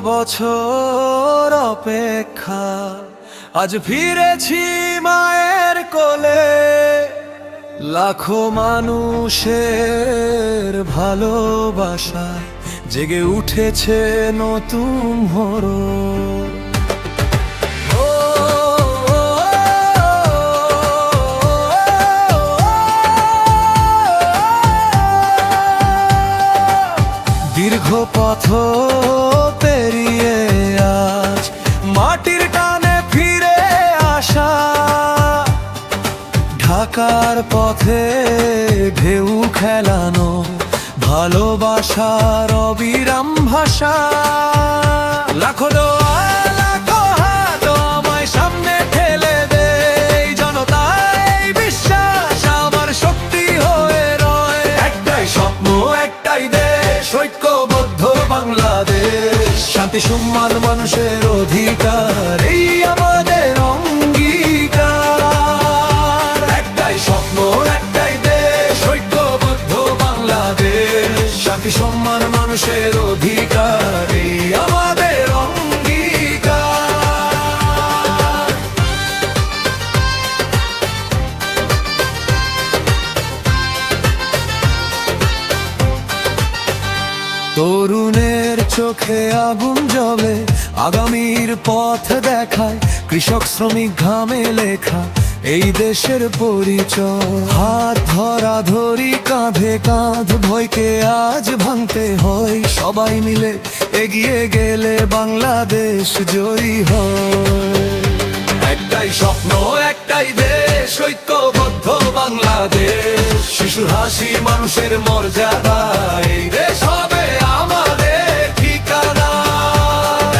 বছর অপেক্ষা, আজ ফিরেছি মায়ের কোলে। লাখো মানুষের ভালোবাসায় জেগে উঠেছে নতুন হরণ। দীর্ঘ পথ পেরিয়ে আজ মাটির টানে ফিরে আসা, ঢাকার পথে ঢেউ খেলানো ভালোবাসার অবিরাম ভাষা। লাখো দোয়া লাখো হাত আমায় সামনে ঠেলে দেয়, জনতাই বিশ্বাস আমার শক্তি হয়ে রয়। একটাই স্বপ্ন একটাই দেশ, ঐক্যবদ্ধ বাংলাদেশ। শান্তি সম্মান মানুষের অধিকার, এই আমাদের অঙ্গীকার। একটাই স্বপ্ন একটাই দেশ, ঐক্যবদ্ধ বাংলাদেশ। শান্তি সম্মান মানুষের অধিকার, এই আমাদের অঙ্গীকার। তরুণের চোখে আগুন জ্বলে, আগামীর পথ দেখায়। কৃষক শ্রমিক ঘামে লেখা এই দেশের পরিচয়। হাত ধরা ধরি কাঁধে কাঁধ, ভয়কে আজ ভাঙতে হয়। সবাই মিলে এগিয়ে গেলে বাংলাদেশ জয়ী হয়। একটাই স্বপ্ন একটাই দেশ, ঐক্যবদ্ধ বাংলাদেশ। শিশুর হাসি মানুষের মর্যাদা, এই দেশ হবে আমাদের ঠিকানা।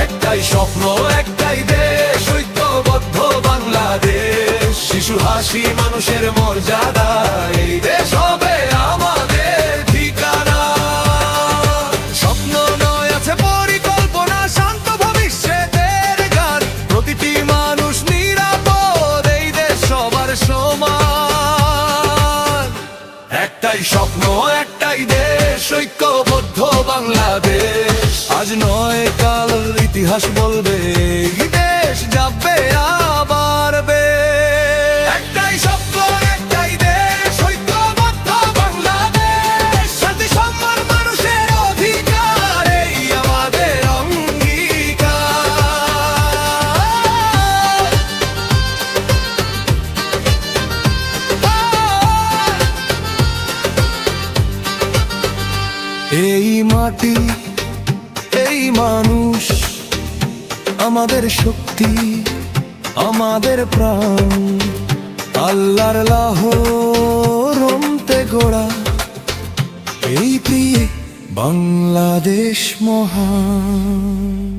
একটাই স্বপ্ন একটাই দেশ, ঐক্যবদ্ধ বাংলাদেশ। শিশুর হাসি মানুষের মর্যাদা, এই দেশ হবে আমাদের ঠিকানা। স্বপ্ন নয় আছে পরিকল্পনা, শান্ত ভবিষ্যতের গান। প্রতিটি মানুষ নিরাপদ, এই দেশ সবার সমান। একটাই স্বপ্ন একটাই দেশ, ঐক্যবদ্ধ বাংলাদেশ। আজ নয় কাল ইতিহাস বলবে, এই দেশ যাবে আবার বেশ। একটাই স্বপ্ন একটাই দেশ, ঐক্যবদ্ধ বাংলাদেশ। শান্তি সম্মান মানুষের অধিকার, এই আমাদের অঙ্গীকার। এই মাটি এই মানুষ আমাদের শক্তি, আমাদের প্রাণ। আল্লাহর রহমতে গড়া এই প্রিয় বাংলাদেশ মহান।